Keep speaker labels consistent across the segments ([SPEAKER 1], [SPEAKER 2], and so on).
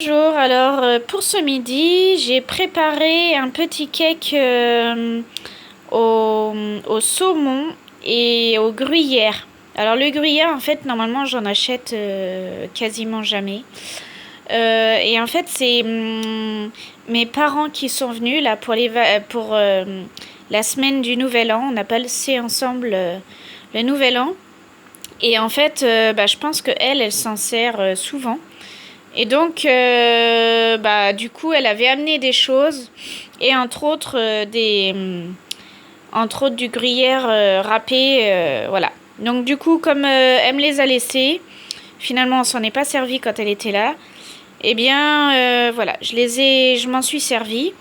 [SPEAKER 1] Bonjour, alors pour ce midi, j'ai préparé un petit cake au saumon et au gruyère. Alors le gruyère, en fait, normalement, j'en achète quasiment jamais. Et en fait, c'est mes parents qui sont venus là pour la semaine du Nouvel An. On a passé ensemble le Nouvel An. Et en fait, je pense qu'elle s'en sert souvent. Et donc, du coup, elle avait amené des choses et entre autres entre autres du gruyère râpé, voilà. Donc du coup, comme elle me les a laissés, finalement, on s'en est pas servi quand elle était là. Eh bien, voilà, je m'en suis servi.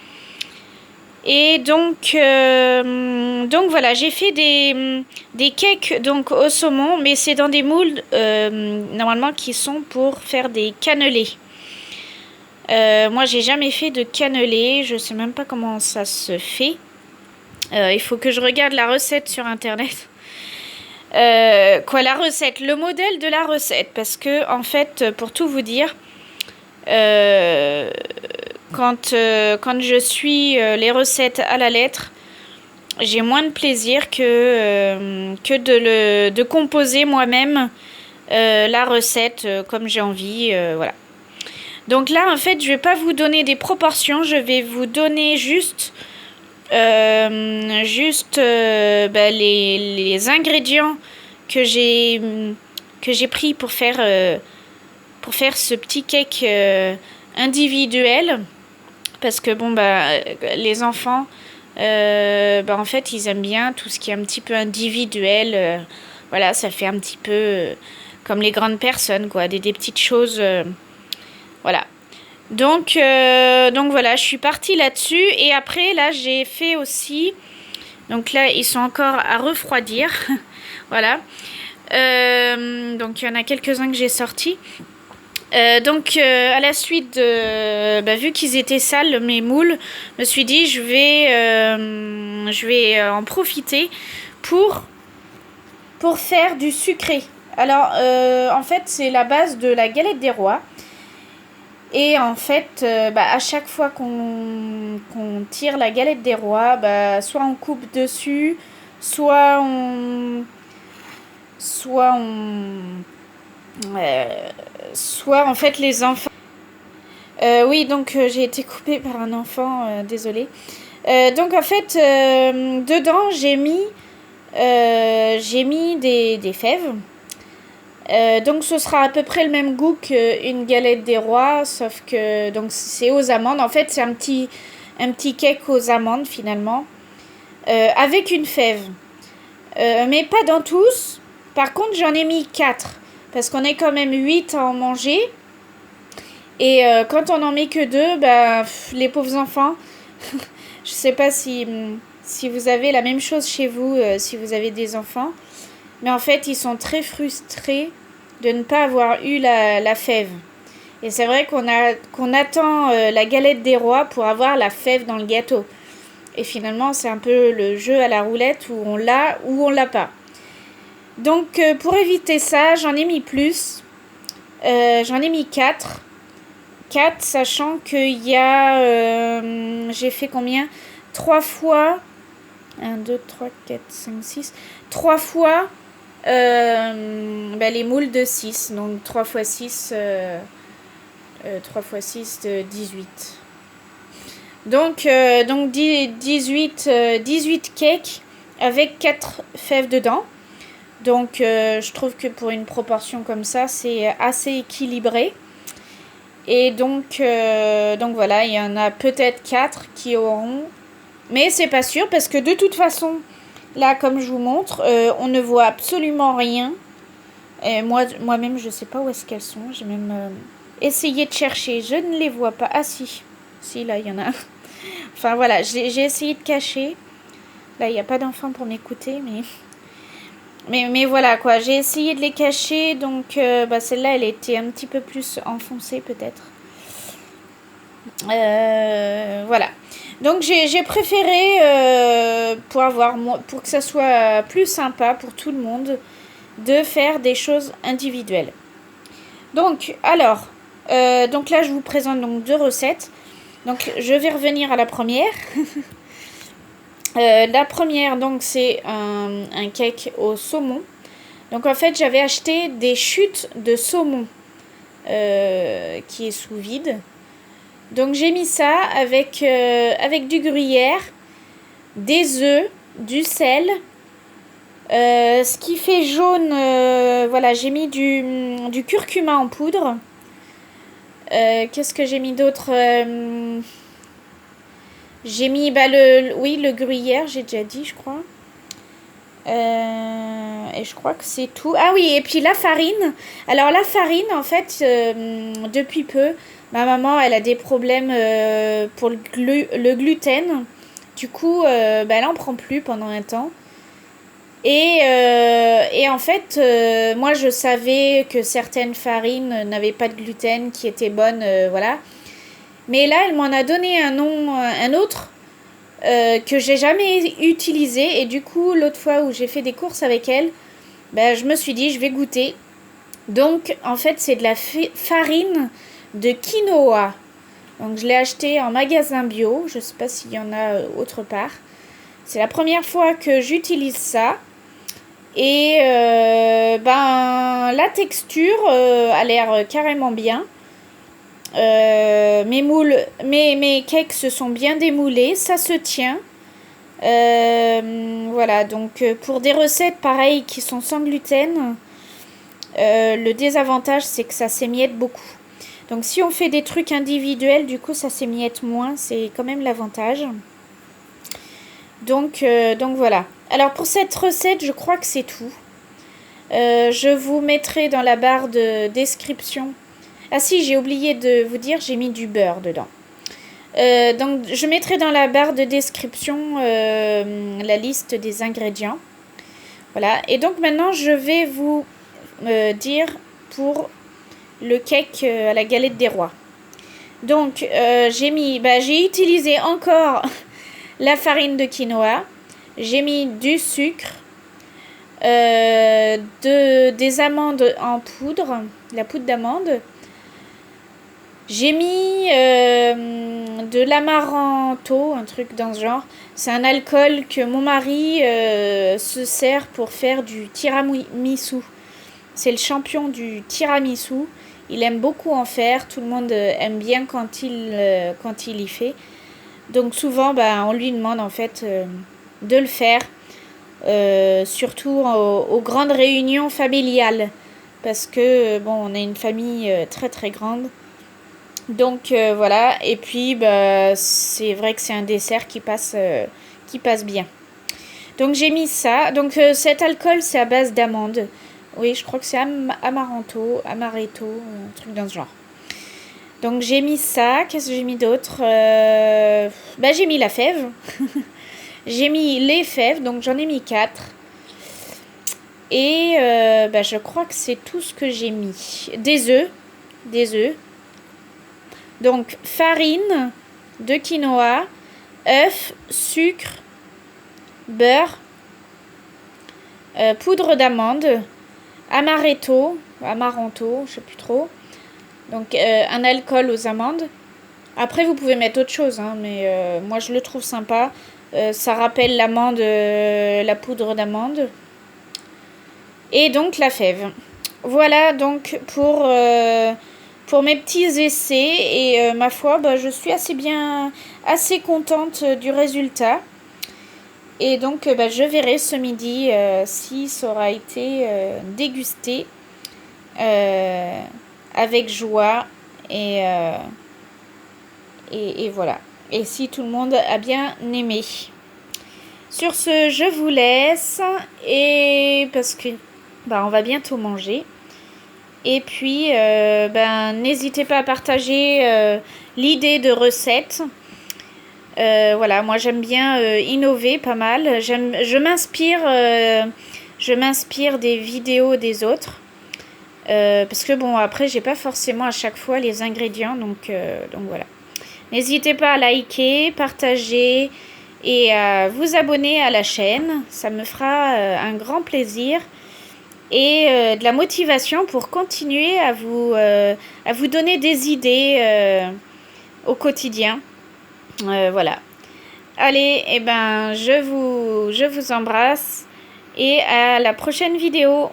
[SPEAKER 1] Et donc voilà, j'ai fait des cakes donc au saumon, mais c'est dans des moules normalement qui sont pour faire des cannelés. Moi, j'ai jamais fait de cannelé, je sais même pas comment ça se fait. Il faut que je regarde la recette sur internet. La recette, le modèle de la recette, parce que en fait, pour tout vous dire, euh, quand je suis les recettes à la lettre, j'ai moins de plaisir que de composer moi-même la recette comme j'ai envie, voilà. Donc là, en fait, je vais pas vous donner des proportions, je vais vous donner juste les ingrédients que j'ai pris pour faire ce petit cake individuel, parce que les enfants en fait ils aiment bien tout ce qui est un petit peu individuel, voilà, ça fait un petit peu comme les grandes personnes, quoi, des petites choses, voilà. Donc voilà, je suis partie là-dessus. Et après, là, j'ai fait aussi. Donc là, ils sont encore à refroidir. Voilà. Donc il y en a quelques-uns que j'ai sortis. À la suite vu qu'ils étaient sales, mes moules, je me suis dit, je vais en profiter pour, pour faire du sucré. Alors, en fait, c'est la base de la galette des rois. Et en fait, à chaque fois qu'on tire la galette des rois, soit on coupe dessus, soit on, soit on, soit en fait les enfants. Oui, donc j'ai été coupée par un enfant, désolée. Donc en fait, dedans j'ai mis des fèves. Donc ce sera à peu près le même goût qu'une galette des rois, sauf que donc c'est aux amandes. En fait, c'est un petit cake aux amandes finalement, avec une fève. Mais pas dans tous. Par contre, j'en ai mis 4 parce qu'on est quand même 8 à en manger. Et quand on en met que 2, les pauvres enfants, je sais pas si vous avez la même chose chez vous, si vous avez des enfants. Mais en fait, ils sont très frustrés de ne pas avoir eu la fève. Et c'est vrai qu'on attend la galette des rois pour avoir la fève dans le gâteau. Et finalement, c'est un peu le jeu à la roulette où on l'a ou on l'a pas. Donc, pour éviter ça, j'en ai mis plus. J'en ai mis 4. 4, sachant qu'il y a... j'ai fait combien 3 fois... 1, 2, 3, 4, 5, 6... 3 fois les moules de 6. Donc 3 x 6... 3 x 6, 18. Donc 18 cakes avec 4 fèves dedans. Donc je trouve que pour une proportion comme ça, c'est assez équilibré. Et donc voilà, il y en a peut-être 4 qui auront... Mais c'est pas sûr parce que de toute façon, là comme je vous montre, on ne voit absolument rien. Et moi-même, je sais pas où est-ce qu'elles sont. J'ai même essayé de chercher. Je ne les vois pas. Ah si. Si, là, il y en a. Enfin voilà, j'ai essayé de cacher. Là, il n'y a pas d'enfant pour m'écouter, mais voilà quoi, j'ai essayé de les cacher, donc celle-là elle était un petit peu plus enfoncée peut-être. Voilà. Donc j'ai préféré pour que ça soit plus sympa pour tout le monde de faire des choses individuelles. Donc alors Donc là, je vous présente donc 2 recettes. Donc, je vais revenir à la première. La première, donc, c'est un cake au saumon. Donc, en fait, j'avais acheté des chutes de saumon qui est sous vide. Donc, j'ai mis ça avec du gruyère, des œufs, du sel. Ce qui fait jaune, voilà, j'ai mis du curcuma en poudre. Qu'est-ce que j'ai mis d'autre? J'ai mis le gruyère, j'ai déjà dit, je crois. Et je crois que c'est tout. Ah oui, et puis la farine. Alors la farine, en fait, depuis peu, ma maman, elle a des problèmes pour le gluten. Du coup, elle en prend plus pendant un temps. Et en fait, moi, je savais que certaines farines n'avaient pas de gluten, qui étaient bonnes, voilà. Mais là, elle m'en a donné un autre que j'ai jamais utilisé. Et du coup, l'autre fois où j'ai fait des courses avec elle, je me suis dit, je vais goûter. Donc, en fait, c'est de la farine de quinoa. Donc, je l'ai acheté en magasin bio. Je ne sais pas s'il y en a autre part. C'est la première fois que j'utilise ça. Et la texture a l'air carrément bien. Mes cakes se sont bien démoulés, ça se tient. Voilà, donc pour des recettes pareilles qui sont sans gluten, le désavantage c'est que ça s'émiette beaucoup. Donc si on fait des trucs individuels, du coup ça s'émiette moins, c'est quand même l'avantage. Donc voilà. Alors pour cette recette, je crois que c'est tout. Je vous mettrai dans la barre de description. Ah si, j'ai oublié de vous dire, j'ai mis du beurre dedans. Donc je mettrai dans la barre de description la liste des ingrédients. Voilà. Et donc maintenant, je vais vous dire pour le cake à la galette des rois. Donc j'ai utilisé encore la farine de quinoa. J'ai mis du sucre, des amandes en poudre, la poudre d'amande. J'ai mis de l'amaranto, un truc dans ce genre. C'est un alcool que mon mari se sert pour faire du tiramisu. C'est le champion du tiramisu. Il aime beaucoup en faire. Tout le monde aime bien quand il y fait. Donc souvent, on lui demande en fait de le faire. Surtout aux grandes réunions familiales. Parce que, on est une famille très très grande. Donc voilà, et puis c'est vrai que c'est un dessert qui passe bien. Donc j'ai mis ça. Donc cet alcool c'est à base d'amande. Oui, je crois que c'est amaretto, un truc dans ce genre. Donc j'ai mis ça. Qu'est-ce que j'ai mis d'autre? J'ai mis la fève. J'ai mis les fèves, donc j'en ai mis 4. Et je crois que c'est tout ce que j'ai mis. Des œufs. Donc, farine de quinoa, œufs, sucre, beurre, poudre d'amande, amaretto, je sais plus trop. Donc, un alcool aux amandes. Après, vous pouvez mettre autre chose, mais moi, je le trouve sympa. Ça rappelle l'amande, la poudre d'amande. Et donc, la fève. Voilà, donc, pour mes petits essais et ma foi, je suis assez contente du résultat. Et donc, je verrai ce midi si ça aura été dégusté avec joie et voilà. Et si tout le monde a bien aimé. Sur ce, je vous laisse et parce que on va bientôt manger. Et puis, n'hésitez pas à partager l'idée de recette. Voilà, moi j'aime bien innover pas mal. Je m'inspire des vidéos des autres. Parce que après, j'ai pas forcément à chaque fois les ingrédients. Donc voilà. N'hésitez pas à liker, partager et à vous abonner à la chaîne. Ça me fera un grand plaisir. et de la motivation pour continuer à vous donner des idées au quotidien. Voilà. Allez, eh ben, je vous embrasse et à la prochaine vidéo.